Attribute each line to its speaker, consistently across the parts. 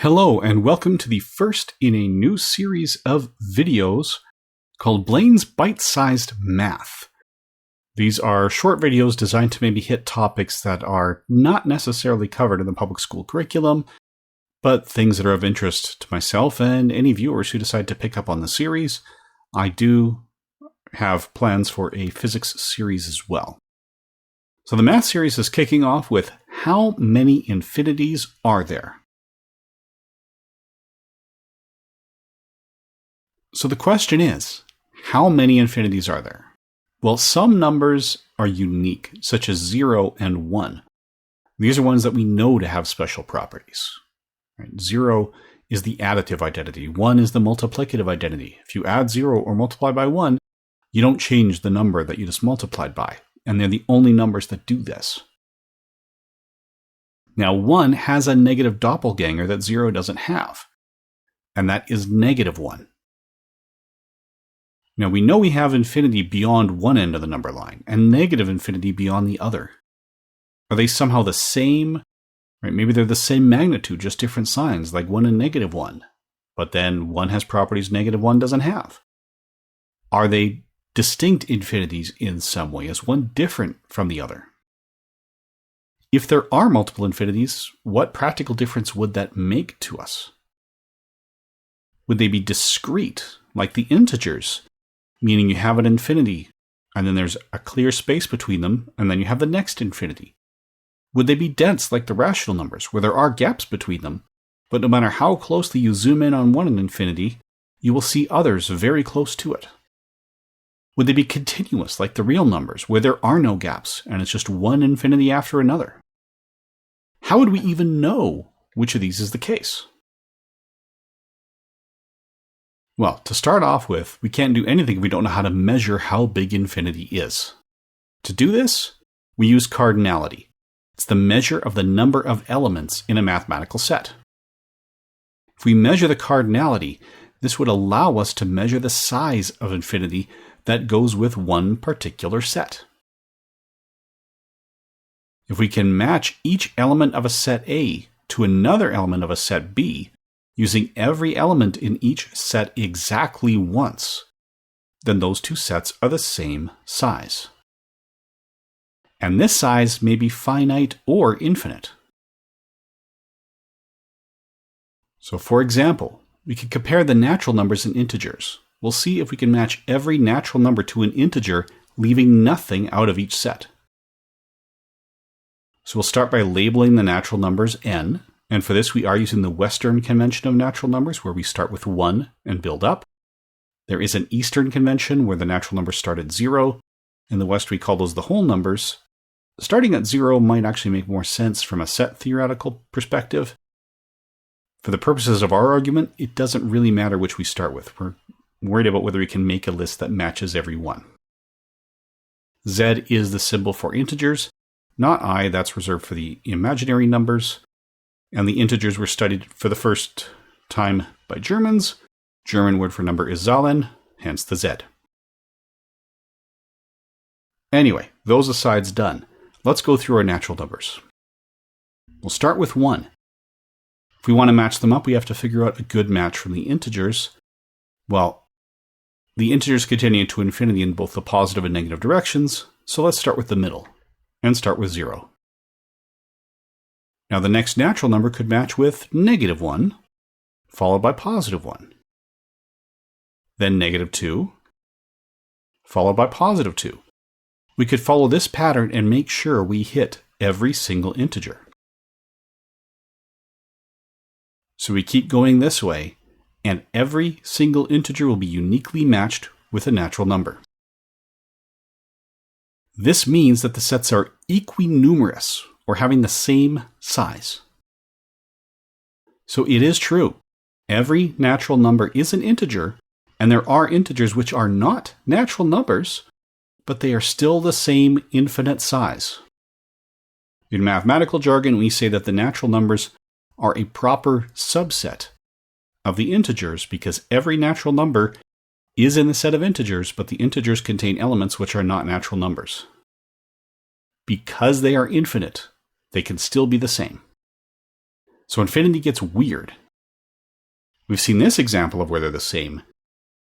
Speaker 1: Hello, and welcome to the first in a new series of videos called Blaine's Bite-Sized Math. These are short videos designed to maybe hit topics that are not necessarily covered in the public school curriculum, but things that are of interest to myself and any viewers who decide to pick up on the series. I do have plans for a physics series as well. So the math series is kicking off with how many infinities are there? So the question is, how many infinities are there? Well, some numbers are unique, such as 0 and 1. These are ones that we know to have special properties. Right? 0 is the additive identity. 1 is the multiplicative identity. If you add 0 or multiply by 1, you don't change the number that you just multiplied by. And they're the only numbers that do this. Now, 1 has a negative doppelganger that 0 doesn't have. And that is negative 1. Now, we know we have infinity beyond one end of the number line, and negative infinity beyond the other. Are they somehow the same? Right? Maybe they're the same magnitude, just different signs, like 1 and negative 1. But then 1 has properties negative 1 doesn't have. Are they distinct infinities in some way? Is one different from the other? If there are multiple infinities, what practical difference would that make to us? Would they be discrete, like the integers? Meaning you have an infinity, and then there's a clear space between them, and then you have the next infinity. Would they be dense like the rational numbers, where there are gaps between them, but no matter how closely you zoom in on one infinity, you will see others very close to it? Would they be continuous like the real numbers, where there are no gaps, and it's just one infinity after another? How would we even know which of these is the case? Well, to start off with, we can't do anything if we don't know how to measure how big infinity is. To do this, we use cardinality. It's the measure of the number of elements in a mathematical set. If we measure the cardinality, this would allow us to measure the size of infinity that goes with one particular set. If we can match each element of a set A to another element of a set B, using every element in each set exactly once, then those two sets are the same size. And this size may be finite or infinite. So for example, we could compare the natural numbers and integers. We'll see if we can match every natural number to an integer, leaving nothing out of each set. So we'll start by labeling the natural numbers n. And for this, we are using the Western convention of natural numbers, where we start with 1 and build up. There is an Eastern convention where the natural numbers start at 0. In the West, we call those the whole numbers. Starting at 0 might actually make more sense from a set theoretical perspective. For the purposes of our argument, it doesn't really matter which we start with. We're worried about whether we can make a list that matches every one. Z is the symbol for integers, not I. That's reserved for the imaginary numbers. And the integers were studied for the first time by Germans. German word for number is Zahlen, hence the Z. Anyway, those asides done. Let's go through our natural numbers. We'll start with 1. If we want to match them up, we have to figure out a good match from the integers. Well, the integers continue to infinity in both the positive and negative directions, so let's start with the middle, and start with 0. Now the next natural number could match with negative 1, followed by positive 1. Then negative 2, followed by positive 2. We could follow this pattern and make sure we hit every single integer. So we keep going this way, and every single integer will be uniquely matched with a natural number. This means that the sets are equinumerous, or having the same size. So it is true. Every natural number is an integer, and there are integers which are not natural numbers, but they are still the same infinite size. In mathematical jargon, we say that the natural numbers are a proper subset of the integers because every natural number is in the set of integers, but the integers contain elements which are not natural numbers. Because they are infinite, they can still be the same. So infinity gets weird. We've seen this example of where they're the same,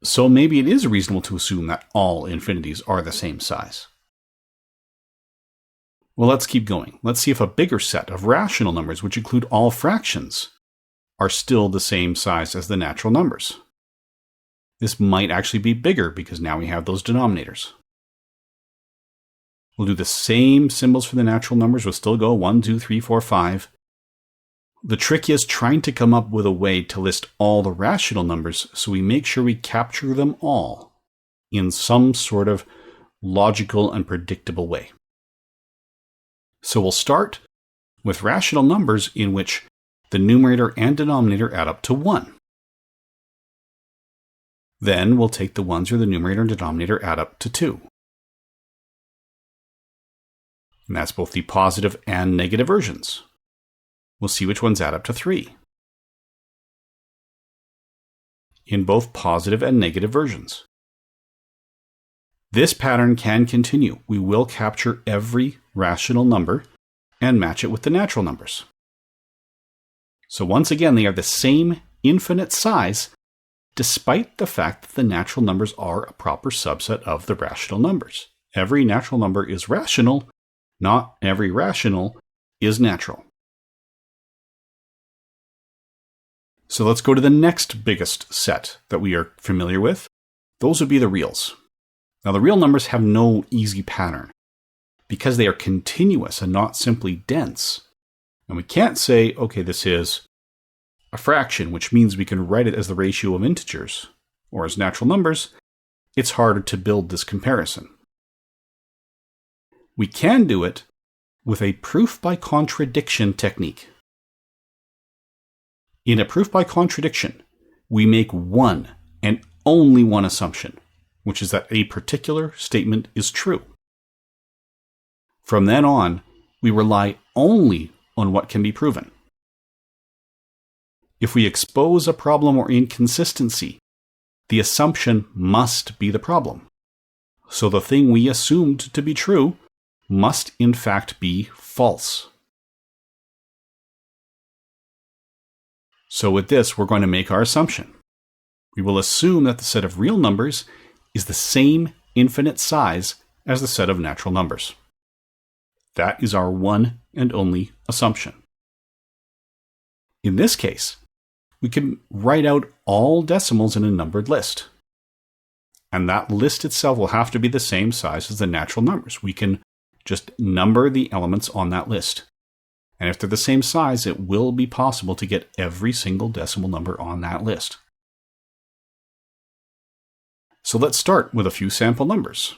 Speaker 1: so maybe it is reasonable to assume that all infinities are the same size. Well, let's keep going. Let's see if a bigger set of rational numbers, which include all fractions, are still the same size as the natural numbers. This might actually be bigger because now we have those denominators. We'll do the same symbols for the natural numbers. We'll still go 1, 2, 3, 4, 5. The trick is trying to come up with a way to list all the rational numbers so we make sure we capture them all in some sort of logical and predictable way. So we'll start with rational numbers in which the numerator and denominator add up to 1. Then we'll take the ones where the numerator and denominator add up to 2. And that's both the positive and negative versions. We'll see which ones add up to 3. In both positive and negative versions. This pattern can continue. We will capture every rational number and match it with the natural numbers. So once again, they are the same infinite size, despite the fact that the natural numbers are a proper subset of the rational numbers. Every natural number is rational, not every rational is natural. So let's go to the next biggest set that we are familiar with. Those would be the reals. Now the real numbers have no easy pattern because they are continuous and not simply dense. And we can't say, okay, this is a fraction, which means we can write it as the ratio of integers, or as natural numbers. It's harder to build this comparison. We can do it with a proof by contradiction technique. In a proof by contradiction, we make one and only one assumption, which is that a particular statement is true. From then on, we rely only on what can be proven. If we expose a problem or inconsistency, the assumption must be the problem. So the thing we assumed to be true must in fact be false. So with this, we're going to make our assumption. We will assume that the set of real numbers is the same infinite size as the set of natural numbers. That is our one and only assumption. In this case, we can write out all decimals in a numbered list. And that list itself will have to be the same size as the natural numbers. We can just number the elements on that list. And if they're the same size, it will be possible to get every single decimal number on that list. So let's start with a few sample numbers.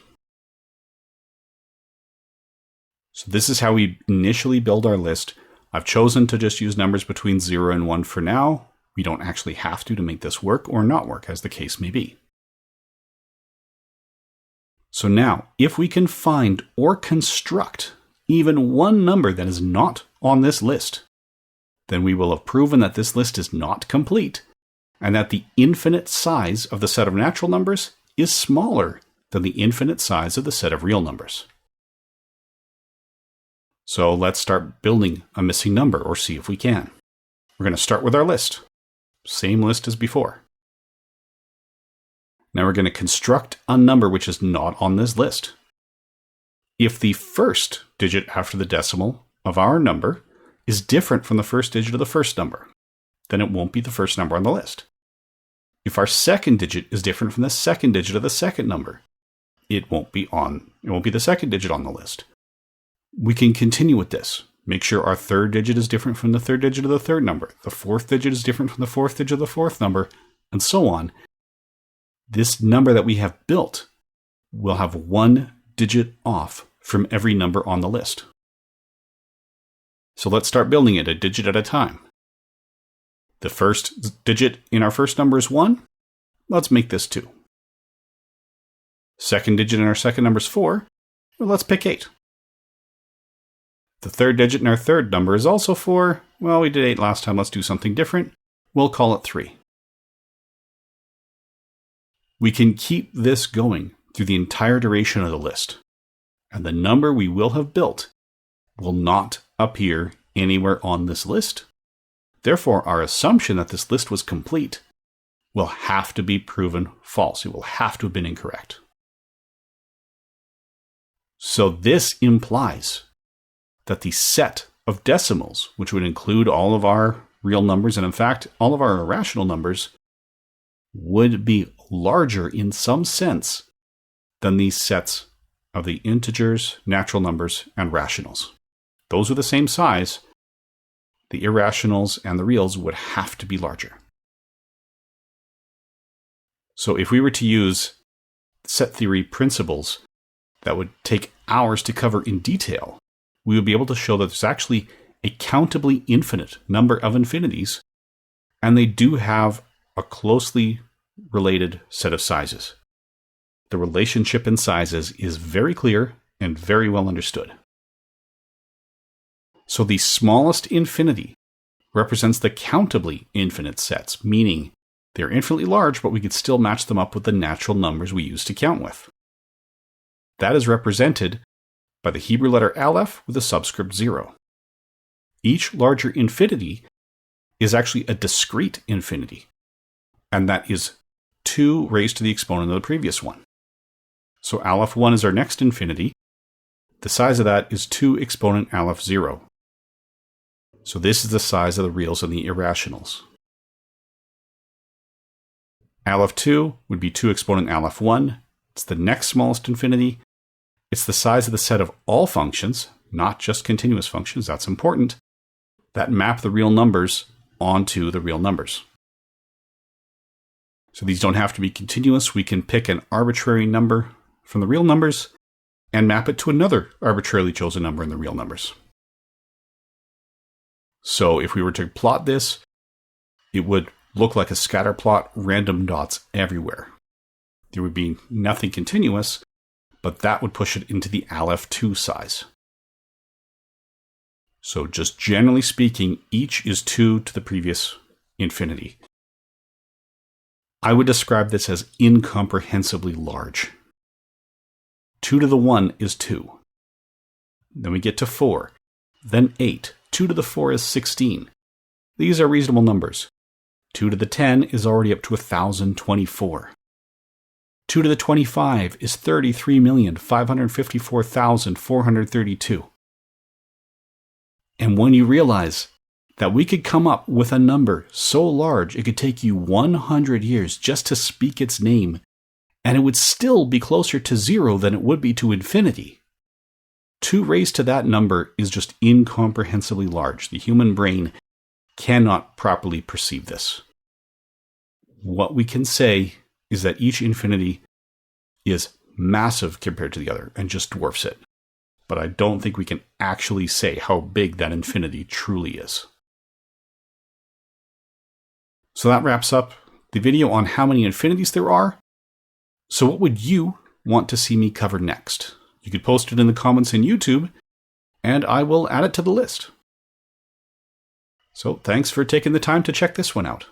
Speaker 1: So this is how we initially build our list. I've chosen to just use numbers between 0 and 1 for now. We don't actually have to make this work or not work, as the case may be. So now, if we can find or construct even one number that is not on this list, then we will have proven that this list is not complete and that the infinite size of the set of natural numbers is smaller than the infinite size of the set of real numbers. So let's start building a missing number, or see if we can. We're going to start with our list. Same list as before. Now we're going to construct a number which is not on this list. If the first digit after the decimal of our number is different from the first digit of the first number, then it won't be the first number on the list. If our second digit is different from the second digit of the second number, it won't be the second digit on the list. We can continue with this. Make sure our third digit is different from the third digit of the third number. The fourth digit is different from the fourth digit of the fourth number, and so on. This number that we have built will have one digit off from every number on the list. So let's start building it a digit at a time. The first digit in our first number is 1. Let's make this 2. Second digit in our second number is 4. Well, let's pick 8. The third digit in our third number is also 4. Well, we did 8 last time. Let's do something different. We'll call it 3. We can keep this going through the entire duration of the list, and the number we will have built will not appear anywhere on this list. Therefore, our assumption that this list was complete will have to be proven false. It will have to have been incorrect. So this implies that the set of decimals, which would include all of our real numbers and in fact all of our irrational numbers, would be larger in some sense than these sets of the integers, natural numbers, and rationals. Those are the same size. The irrationals and the reals would have to be larger. So if we were to use set theory principles that would take hours to cover in detail, we would be able to show that there's actually a countably infinite number of infinities, and they do have a closely related set of sizes. The relationship in sizes is very clear and very well understood. So the smallest infinity represents the countably infinite sets, meaning they're infinitely large, but we could still match them up with the natural numbers we use to count with. That is represented by the Hebrew letter Aleph with a subscript 0. Each larger infinity is actually a discrete infinity, and that is 2 raised to the exponent of the previous one. So Aleph 1 is our next infinity. The size of that is 2 exponent Aleph 0. So this is the size of the reals and the irrationals. Aleph 2 would be 2 exponent Aleph 1. It's the next smallest infinity. It's the size of the set of all functions, not just continuous functions, that's important, that map the real numbers onto the real numbers. So these don't have to be continuous. We can pick an arbitrary number from the real numbers and map it to another arbitrarily chosen number in the real numbers. So if we were to plot this, it would look like a scatter plot, random dots everywhere. There would be nothing continuous, but that would push it into the Aleph 2 size. So just generally speaking, each is 2 to the previous infinity. I would describe this as incomprehensibly large. 2 to the 1 is 2. Then we get to 4. Then 8. 2 to the 4 is 16. These are reasonable numbers. 2 to the 10 is already up to 1,024. 2 to the 25 is 33,554,432. And when you realize that we could come up with a number so large it could take you 100 years just to speak its name, and it would still be closer to 0 than it would be to infinity. 2 raised to that number is just incomprehensibly large. The human brain cannot properly perceive this. What we can say is that each infinity is massive compared to the other and just dwarfs it. But I don't think we can actually say how big that infinity truly is. So that wraps up the video on how many infinities there are. So what would you want to see me cover next? You could post it in the comments in YouTube, and I will add it to the list. So thanks for taking the time to check this one out.